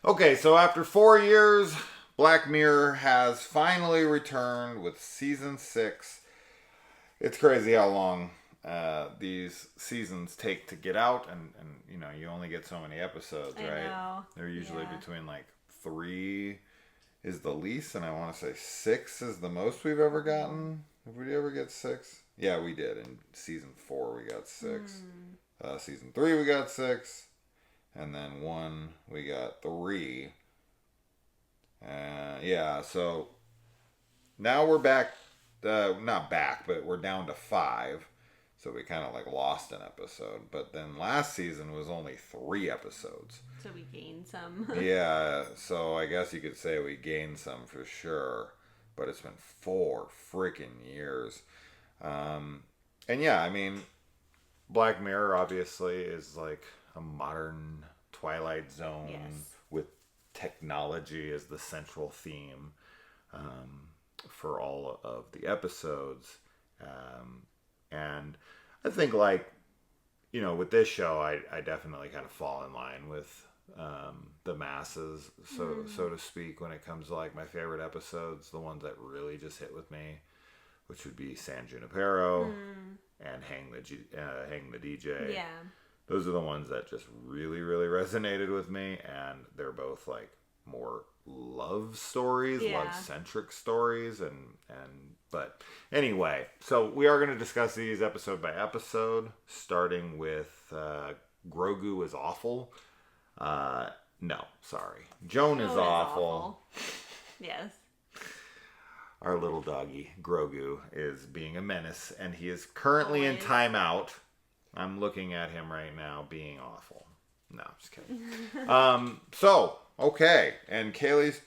Okay, so after 4 years, Black Mirror has finally returned with season 6. It's crazy how long these seasons take to get out, and you only get so many episodes, I right? know. They're usually between like 3 is the least, and I want to say 6 is the most we've ever gotten. Did we ever get 6? Yeah, we did. In season 4, we got 6. Season 3, we got 6. And then 1, we got 3. Yeah, so now we're back. Not back, but we're down to 5. So we kind of like lost an episode. But then last season was only 3 episodes. So we gained some. Yeah, so I guess you could say we gained some for sure. But it's been 4 freaking years. And yeah, I mean, Black Mirror obviously is like a modern Twilight Zone with technology as the central theme for all of the episodes. And I think, like, with this show, I definitely kind of fall in line with the masses, so to speak, when it comes to like my favorite episodes, the ones that really just hit with me, which would be San Junipero and Hang the DJ. Yeah. Those are the ones that just really, really resonated with me, and they're both like more love stories, love-centric stories, but anyway, so we are going to discuss these episode by episode, starting with Grogu is awful. No, sorry. Joan is awful. Yes. Our little doggy, Grogu, is being a menace, and he is currently in timeout. I'm looking at him right now being awful. No, I'm just kidding. Okay. And Kaylee's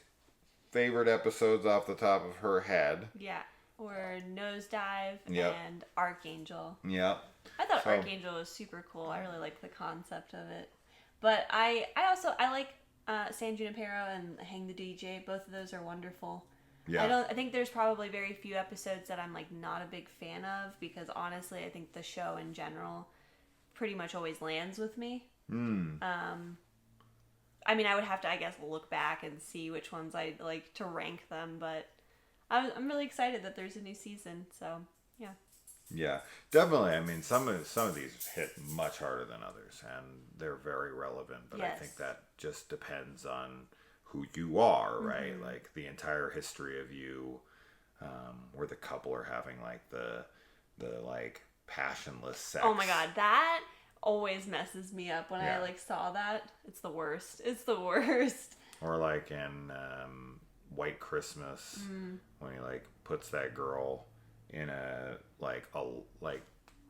favorite episodes off the top of her head. Yeah. Or Nosedive and Archangel. Yep. I thought Archangel was super cool. I really liked the concept of it. But I like San Junipero and Hang the DJ. Both of those are wonderful. Yeah. I think there's probably very few episodes that I'm like not a big fan of, because honestly I think the show in general pretty much always lands with me. I mean, I would have to, I guess, look back and see which ones I'd like to rank them, but I'm really excited that there's a new season, so yeah. Yeah, definitely. I mean, some of these hit much harder than others, and they're very relevant, but I think that just depends on who you are, right? Like the entire history of you, where the couple are having like the like passionless sex. Oh my god, that always messes me up when I like saw that. It's the worst. Or like in White Christmas, when he like puts that girl in a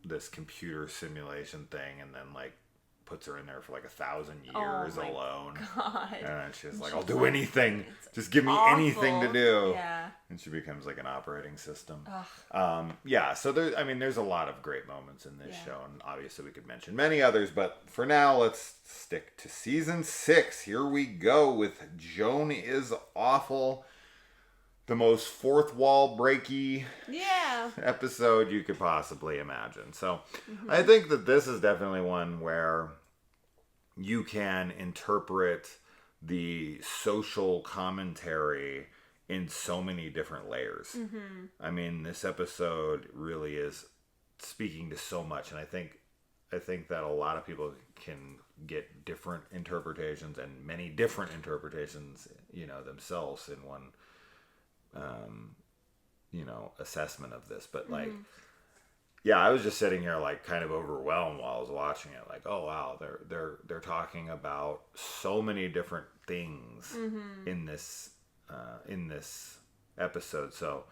this computer simulation thing, and then like puts her in there for like 1,000 years alone. God. And she's like, I'll do anything. Just give me anything to do. Yeah. And she becomes like an operating system. So there's a lot of great moments in this show, and obviously we could mention many others, but for now, let's stick to season 6. Here we go with Joan is Awful. The most fourth wall breaky episode you could possibly imagine. So I think that this is definitely one where you can interpret the social commentary in so many different layers. I mean, this episode really is speaking to so much, and I think that a lot of people can get different interpretations, and many different interpretations, themselves in one assessment of this. But like I was just sitting here like kind of overwhelmed while I was watching it, like, oh wow, they're talking about so many different things in this episode. So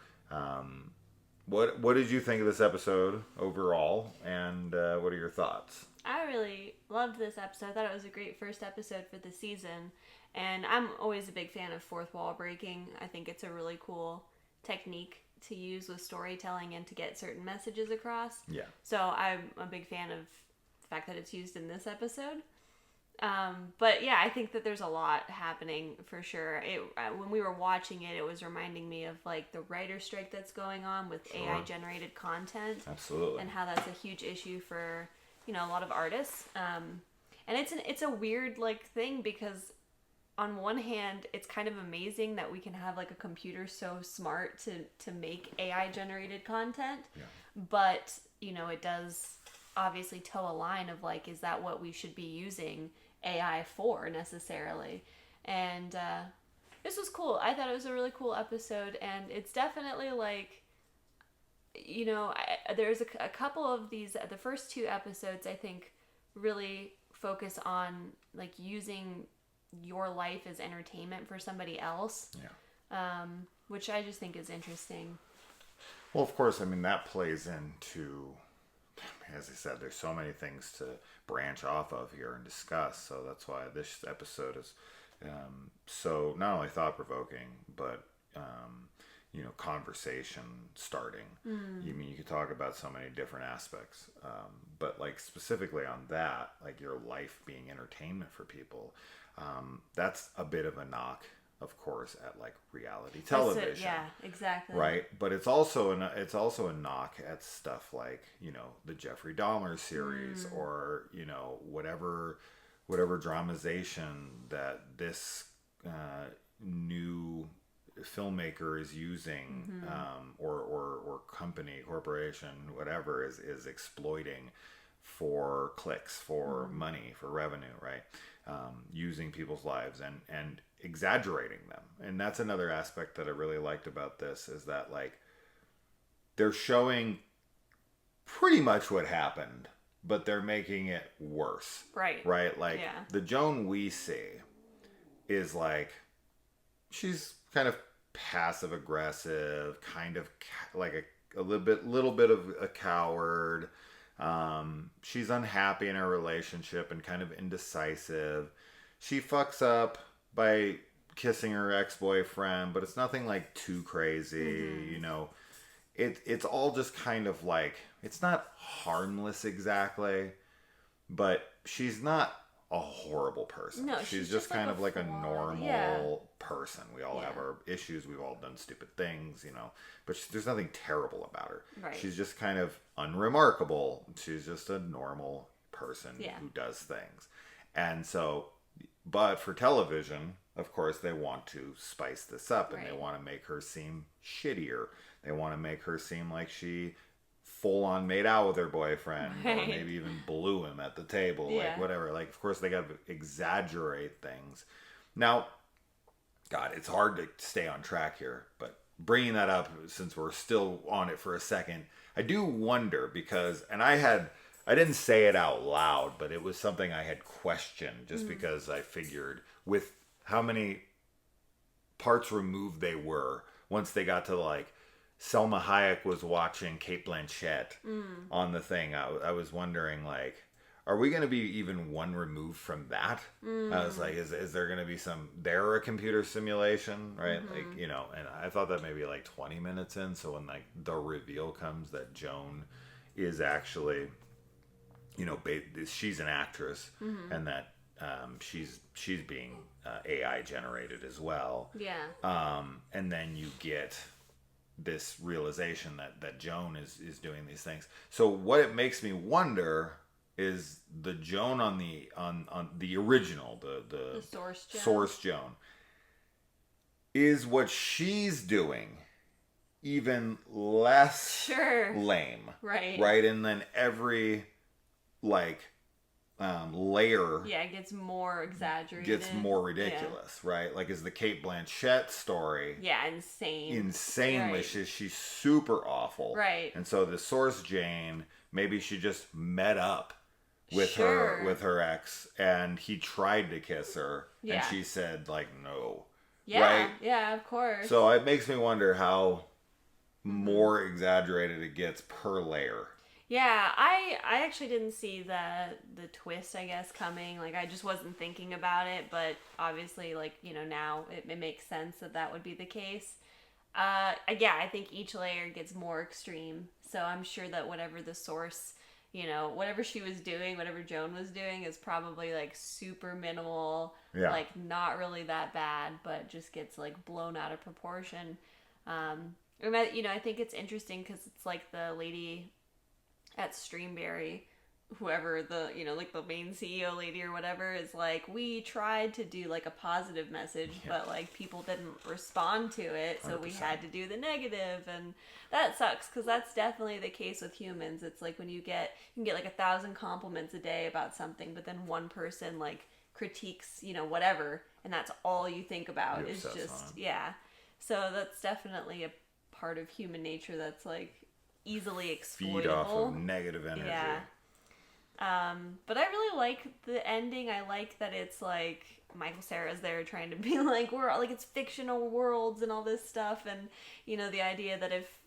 what did you think of this episode overall, and what are your thoughts? I really loved this episode. I thought it was a great first episode for the season. And I'm always a big fan of fourth wall breaking. I think it's a really cool technique to use with storytelling and to get certain messages across. Yeah. So I'm a big fan of the fact that it's used in this episode. But yeah, I think that there's a lot happening for sure. When we were watching it, it was reminding me of like the writer strike that's going on with AI generated content. Absolutely. And how that's a huge issue for, a lot of artists. And it's a weird like thing because on one hand, it's kind of amazing that we can have like a computer so smart to make AI generated content. Yeah. But, you know, it does obviously toe a line of like, is that what we should be using AI for necessarily? And this was cool. I thought it was a really cool episode, and it's definitely like, you know, there's a couple of these, the first two episodes I think really focus on like using your life as entertainment for somebody else. Yeah. Which I just think is interesting. Well, of course, I mean, that plays into, as I said, there's so many things to branch off of here and discuss. So that's why this episode is so not only thought-provoking, but, you know, conversation starting. You mean, you could talk about so many different aspects, but like specifically on that, like your life being entertainment for people, that's a bit of a knock, of course, at like reality television. Yeah, exactly. Right, but it's also a knock at stuff like, you know, the Jeffrey Dahmer series, or, you know, whatever dramatization that this new filmmaker is using, or company, corporation, whatever is exploiting for clicks, for money, for revenue, right? Using people's lives and exaggerating them. And that's another aspect that I really liked about this, is that like they're showing pretty much what happened, but they're making it worse. Right. Right? Like the Joan we see is like, she's kind of passive aggressive, kind of like a little bit of a coward. She's unhappy in her relationship and kind of indecisive. She fucks up by kissing her ex-boyfriend, but it's nothing like too crazy. You know, it's all just kind of like, it's not harmless exactly, but she's not a horrible person. No, she's just kind of like a normal person. We all have our issues. We've all done stupid things, you know, but there's nothing terrible about her. Right. She's just kind of unremarkable. She's just a normal person who does things. And so, but for television, of course, they want to spice this up, and they want to make her seem shittier. They want to make her seem like she full on made out with her boyfriend, or maybe even blew him at the table, like whatever. Like, of course, they got to exaggerate things. Now, God, it's hard to stay on track here, but bringing that up, since we're still on it for a second, I do wonder, because, and I didn't say it out loud, but it was something I had questioned, just because I figured with how many parts removed they were once they got to like, Selma Hayek was watching Cate Blanchett on the thing. I was wondering, like, are we going to be even one removed from that? I was like, is there going to be a computer simulation, right? Like, you know, and I thought that maybe like 20 minutes in. So when like the reveal comes that Joan is actually, you know, she's an actress, and that she's being AI generated as well. Yeah. And then you get this realization that Joan is doing these things. So what it makes me wonder is the Joan on the original, the source Joan, is what she's doing even less lame, right? And then every like layer it gets more exaggerated, gets more ridiculous, right? Like, is the Cate Blanchett story insanely, she's super awful, right? And so the source Jane, maybe she just met up with her ex, and he tried to kiss her, and she said like no, right? Of course. So it makes me wonder how more exaggerated it gets per layer. Yeah, I actually didn't see the twist, I guess, coming. Like, I just wasn't thinking about it, but obviously, like, you know, now it makes sense that would be the case. I think each layer gets more extreme, so I'm sure that whatever the source, you know, whatever she was doing, whatever Joan was doing is probably, like, super minimal, like, not really that bad, but just gets, like, blown out of proportion. You know, I think it's interesting because it's like the lady at Streamberry whoever the, like the main CEO lady or whatever is like, we tried to do like a positive message, but like people didn't respond to it, so 100%. We had to do the negative, and that sucks because that's definitely the case with humans. It's like when you can get like 1,000 compliments a day about something, but then one person like critiques, whatever, and that's all you think about is just So that's definitely a part of human nature that's like easily exploitable. Feed off of negative energy. Yeah. But I really like the ending. I like that it's like Michael Cera's there trying to be like, we're like, it's fictional worlds and all this stuff, and the idea that if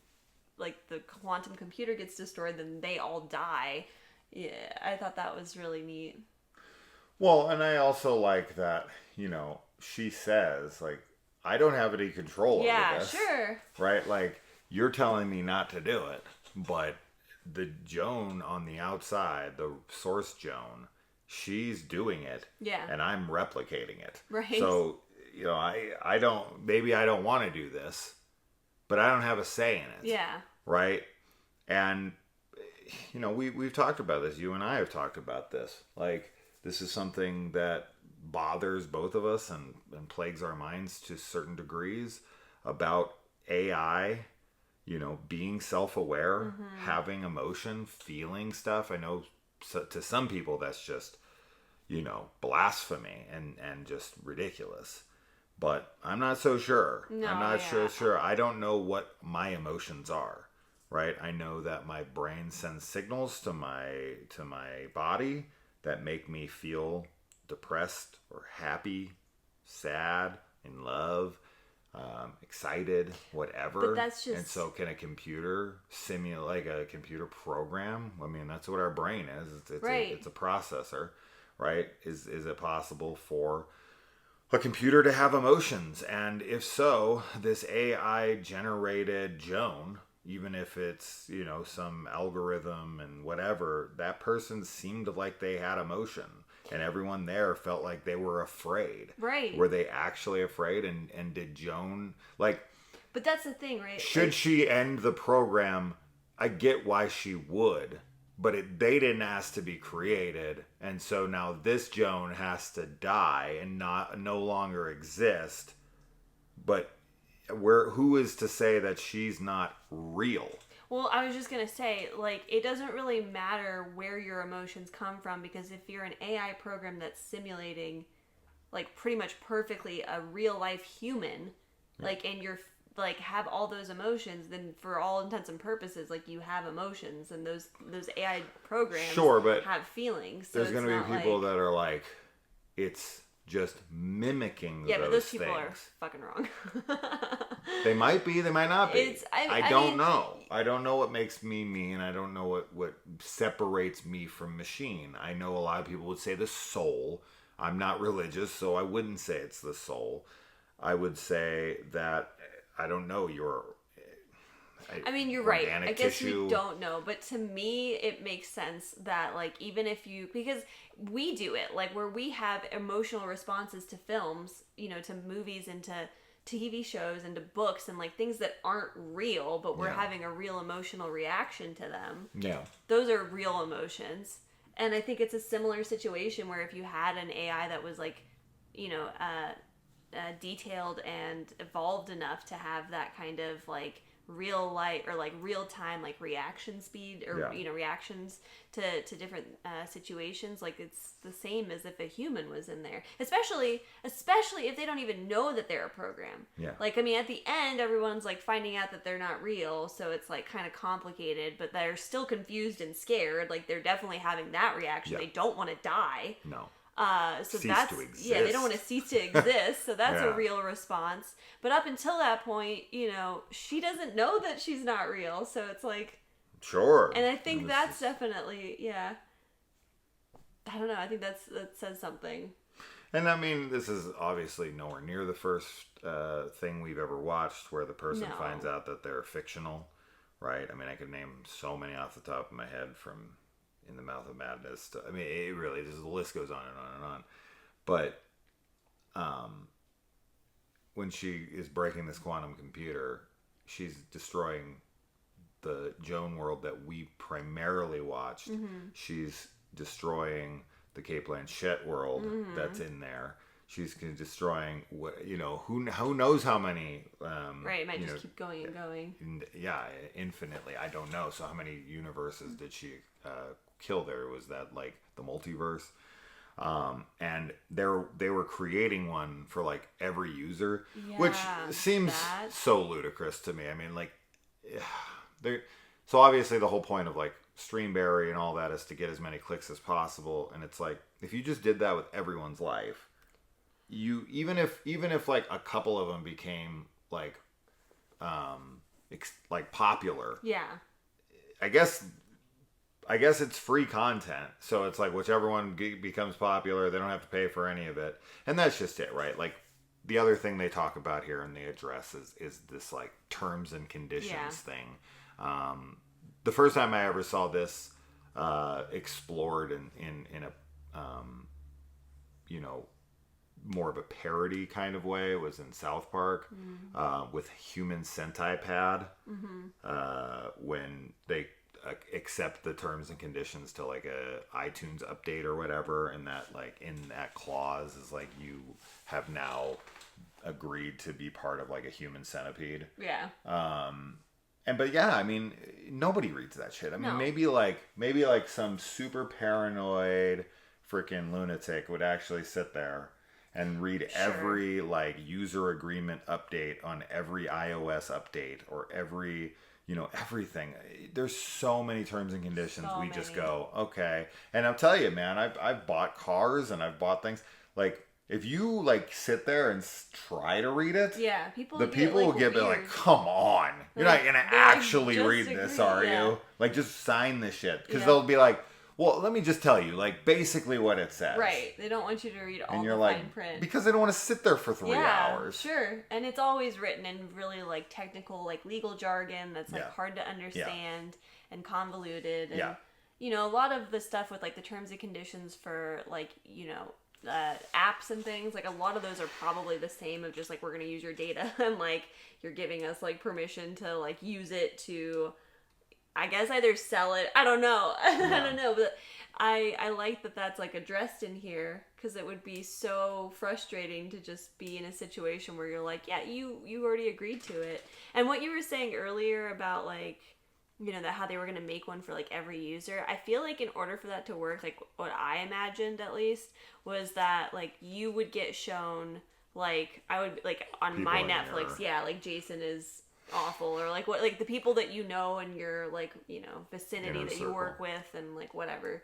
like the quantum computer gets destroyed, then they all die. Yeah, I thought that was really neat. Well, and I also like that, she says like, I don't have any control over this. Yeah, sure. Right? Like, you're telling me not to do it, but the Joan on the outside, the source Joan, she's doing it. Yeah. And I'm replicating it. Right. So, I don't want to do this, but I don't have a say in it. Yeah. Right? And, we've talked about this. You and I have talked about this. Like, this is something that bothers both of us and plagues our minds to certain degrees about AI, being self-aware, having emotion, feeling stuff. I know to some people that's just, blasphemy and just ridiculous. But I'm not so sure. No, I'm not sure. I don't know what my emotions are, right? I know that my brain sends signals to my body that make me feel depressed or happy, sad, in love, excited, whatever. But that's just... And so can a computer simulate, like a computer program? I mean, that's what our brain is. It's right. It's a processor, right? Is it possible for a computer to have emotions? And if so, this AI generated Joan, even if it's, some algorithm and whatever, that person seemed like they had emotion. And everyone there felt like they were afraid. Right. Were they actually afraid? And did Joan, like... But that's the thing, right? Should she end the program? I get why she would. But they didn't ask to be created. And so now this Joan has to die and no longer exist. But who is to say that she's not real? Well, I was just going to say, like, it doesn't really matter where your emotions come from, because if you're an AI program that's simulating, like, pretty much perfectly a real-life human, like, and you're, like, have all those emotions, then for all intents and purposes, like, you have emotions, and those AI programs have feelings. So there's going to be people that are like, it's just mimicking those things. Yeah, but those people are fucking wrong. They might be, they might not be. I don't know. I don't know what makes me me, and I don't know what separates me from machine. I know a lot of people would say the soul. I'm not religious, so I wouldn't say it's the soul. I would say that, I don't know, you're right. I guess we don't know. But to me, it makes sense that, like, even if because we do it, like, where we have emotional responses to films, to movies and to TV shows and to books and, like, things that aren't real, but we're having a real emotional reaction to them. Yeah. Those are real emotions. And I think it's a similar situation where if you had an AI that was, like, detailed and evolved enough to have that kind of, like, real life or like real time like reaction speed or reactions to different situations, like it's the same as if a human was in there, especially if they don't even know that they're a program. Like, I mean, at the end everyone's like finding out that they're not real, so it's like kind of complicated, but they're still confused and scared. Like, they're definitely having that reaction. They don't want to die. So that's they don't want to cease to exist. So that's a real response. But up until that point, she doesn't know that she's not real. So it's like, sure. And I think that's definitely, I don't know. I think that says something. And I mean, this is obviously nowhere near the first thing we've ever watched where the person finds out that they're fictional, right? I mean, I could name so many off the top of my head, from In the Mouth of Madness to, I mean, it really, the list goes on and on and on. But when she is breaking this quantum computer, she's destroying the Joan world that we primarily watched. She's destroying the Cape Blanchett world that's in there. She's destroying who knows how many. Right, it might just keep going and going. Infinitely. I don't know. So how many universes did she kill there? Was that like the multiverse? And they were creating one for like every user, which seems so ludicrous to me. I mean, like, so obviously the whole point of like Streamberry and all that is to get as many clicks as possible. And it's like, if you just did that with everyone's life, even if like a couple of them became like, like popular. Yeah. I guess it's free content. So it's like whichever one becomes popular, they don't have to pay for any of it. And that's just it, right? Like the other thing they talk about here and they address is this like terms and conditions thing. The first time I ever saw this explored in a more of a parody kind of way was in South Park with Human Centipad when they accept the terms and conditions to like a iTunes update or whatever, and that like in that clause is like you have now agreed to be part of like a human centipede. Yeah. But yeah, I mean, nobody reads that shit. I mean, maybe like some super paranoid freaking lunatic would actually sit there and read every like user agreement update on every iOS update or every, everything. There's so many terms and conditions. Just go, okay. And I'll tell you, man, I've bought cars and I've bought things like, if you like sit there and try to read it, people will get like, come on, you're not gonna actually read this, are you? Like, just sign this shit, because they'll be like, well, let me just tell you, like, basically what it says. Right. They don't want you to read all and the you're fine print. Because they don't want to sit there for 3 hours. Sure. And it's always written in really like technical, like legal jargon that's like hard to understand and convoluted. And a lot of the stuff with like the terms and conditions for like, apps and things, like a lot of those are probably the same of just like, we're going to use your data and like you're giving us like permission to like use it to, I guess, either sell it. I don't know. I don't know, but I like that that's like addressed in here, because it would be so frustrating to just be in a situation where you're like, you already agreed to it. And what you were saying earlier about like, that how they were going to make one for like every user, I feel like in order for that to work, like what I imagined at least was that like you would get shown, like I would like on people my Netflix, like Jason is awful, or like what, like the people that in your like vicinity that you work with and like whatever,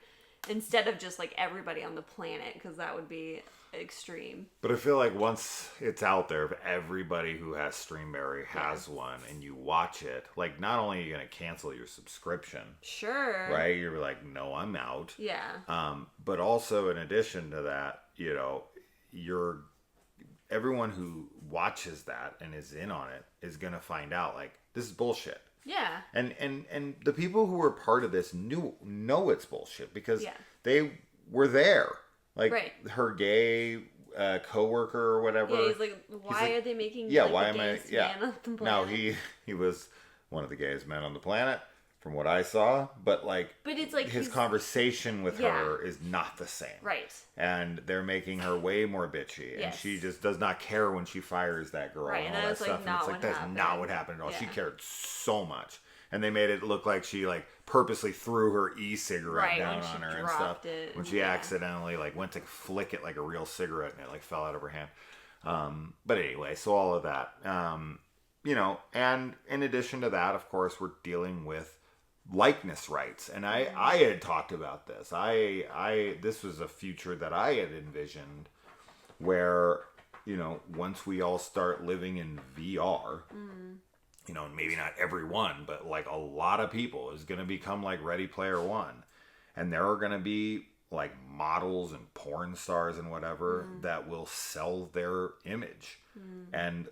instead of just like everybody on the planet, because that would be extreme. But I feel like once it's out there, if everybody who has Streamberry has one and you watch it, like not only are you going to cancel your subscription, right, you're like, no, I'm out, but also in addition to that, everyone who watches that and is in on it is going to find out like this is bullshit. And the people who were part of this know it's bullshit, because they were there. Like her gay coworker or whatever. Yeah, he's like, why are they making like, why am I? Man on the planet? Now he was one of the gayest men on the planet, from what I saw. But it's like his conversation with her is not the same. Right. And they're making her way more bitchy, and she just does not care when she fires that girl and all that stuff. And it's like that's not what happened at all. She cared so much. And they made it look like she like purposely threw her e-cigarette down on her and stuff when she accidentally like went to flick it like a real cigarette and it like fell out of her hand. But anyway, so all of that, and in addition to that, of course, we're dealing with likeness rights. And I had talked about this. This was a future that I had envisioned where, once we all start living in VR, and maybe not everyone, but like a lot of people is going to become like Ready Player One. And there are going to be like models and porn stars and whatever that will sell their image. And,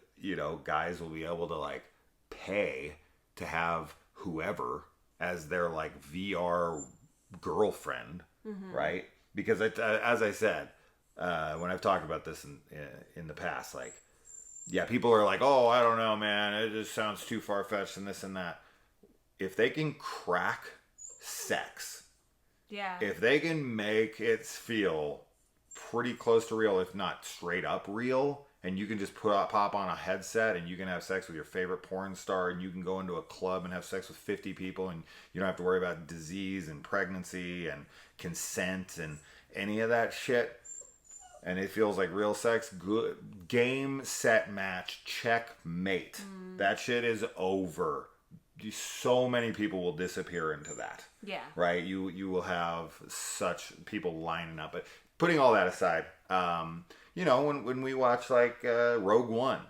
guys will be able to like pay to have whoever as their like VR girlfriend, right? Because as I said, when I've talked about this in the past, like, people are like, oh, I don't know, man, it just sounds too far-fetched and this and that. If they can crack sex Yeah. If they can make it feel pretty close to real, if not straight up real, and you can just pop on a headset and you can have sex with your favorite porn star and you can go into a club and have sex with 50 people and you don't have to worry about disease and pregnancy and consent and any of that shit, and it feels like real sex, good game, set, match, checkmate. That shit is over. So many people will disappear into that. Yeah. Right? You will have such people lining up. But putting all that aside, you know, when we watch like Rogue One,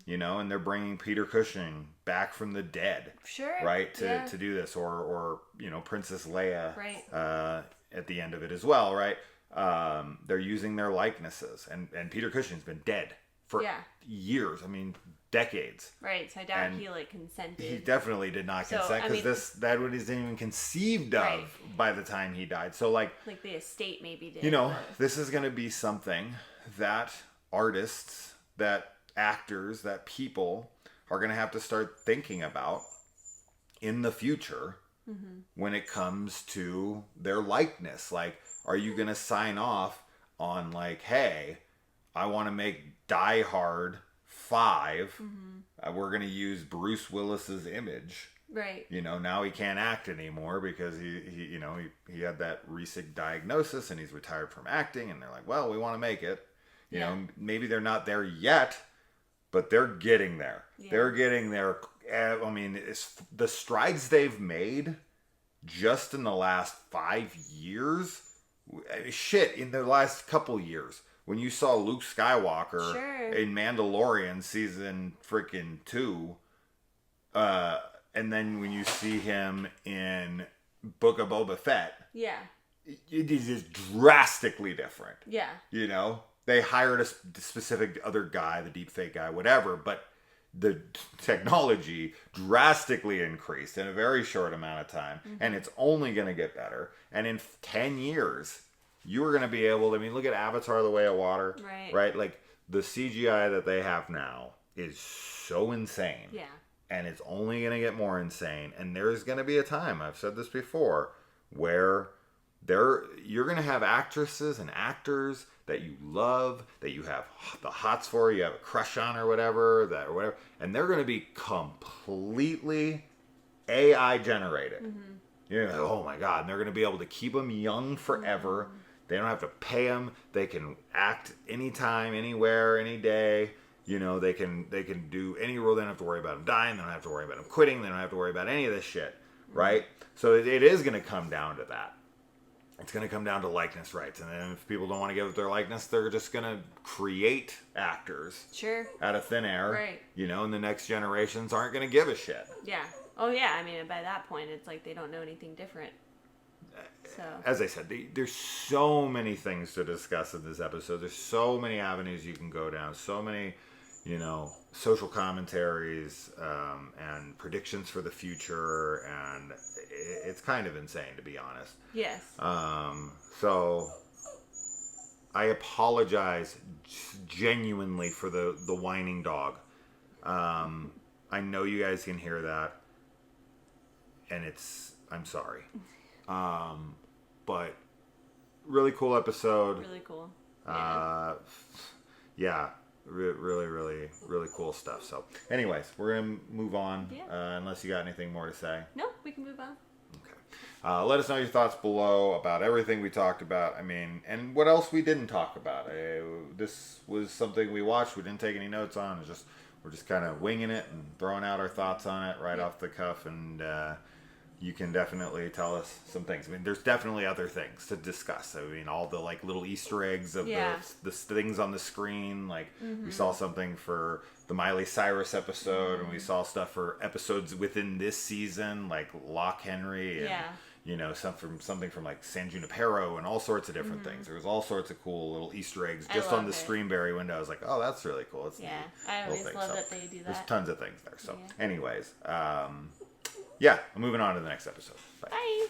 you know, and they're bringing Peter Cushing back from the dead. Sure. Right? To do this. Or you know, Princess Leia. Right. At the end of it as well, right? They're using their likenesses. And Peter Cushing's been dead for years. I mean, decades. Right, so I doubt he like consented. He definitely did not consent because that wasn't even conceived of by the time he died. So like the estate maybe did. You know, this is going to be something that artists, that actors, that people are going to have to start thinking about in the future when it comes to their likeness. Like, are you going to sign off on like, hey, I want to make Die Hard 5, we're going to use Bruce Willis's image. Right. You know, now he can't act anymore because he had that recent diagnosis and he's retired from acting, and they're like, well, we want to make it. You know, maybe they're not there yet, but they're getting there. Yeah. They're getting there. I mean, it's the strides they've made just in the last 5 years. Shit, in the last couple years. When you saw Luke Skywalker in Mandalorian season freaking 2, and then when you see him in Book of Boba Fett, it is just drastically different. Yeah. You know, they hired a specific other guy, the deepfake guy, whatever, but the technology drastically increased in a very short amount of time, and it's only going to get better. And in 10 years... you are going to be able to, I mean, look at Avatar: The Way of Water. Right? Like, the CGI that they have now is so insane. Yeah. And it's only going to get more insane. And there's going to be a time, I've said this before, where you're going to have actresses and actors that you love, that you have the hots for, you have a crush on or whatever, and they're going to be completely AI generated. You're like, oh my God, and they're going to be able to keep them young forever. They don't have to pay them. They can act anytime, anywhere, any day. You know, they can do any role. They don't have to worry about them dying. They don't have to worry about them quitting. They don't have to worry about any of this shit, right? So it is going to come down to that. It's going to come down to likeness rights. And then if people don't want to give up their likeness, they're just going to create actors out of thin air. Right. You know, and the next generations aren't going to give a shit. Yeah. Oh, yeah. I mean, by that point, it's like they don't know anything different. So. As I said, there's so many things to discuss in this episode. There's so many avenues you can go down. So many, you know, social commentaries and predictions for the future. And it's kind of insane, to be honest. Yes. So I apologize genuinely for the whining dog. I know you guys can hear that. And I'm sorry. But really cool episode. Really cool. Yeah. Really, really, really cool stuff. So, anyways, we're going to move on. Yeah. Unless you got anything more to say. No, we can move on. Okay. Let us know your thoughts below about everything we talked about. I mean, and what else we didn't talk about. This was something we watched. We didn't take any notes on. We're just kind of winging it and throwing out our thoughts on it right off the cuff. And, you can definitely tell us some things. I mean, there's definitely other things to discuss. I mean, all the like little Easter eggs of the things on the screen. Like we saw something for the Miley Cyrus episode, and we saw stuff for episodes within this season, like Lock Henry, and you know, something from like San Junipero, and all sorts of different things. There was all sorts of cool little Easter eggs just on the Streamberry window. I was like, oh, that's really cool. It's I always love that they do that. There's tons of things there. So, anyways. Yeah, I'm moving on to the next episode. Bye.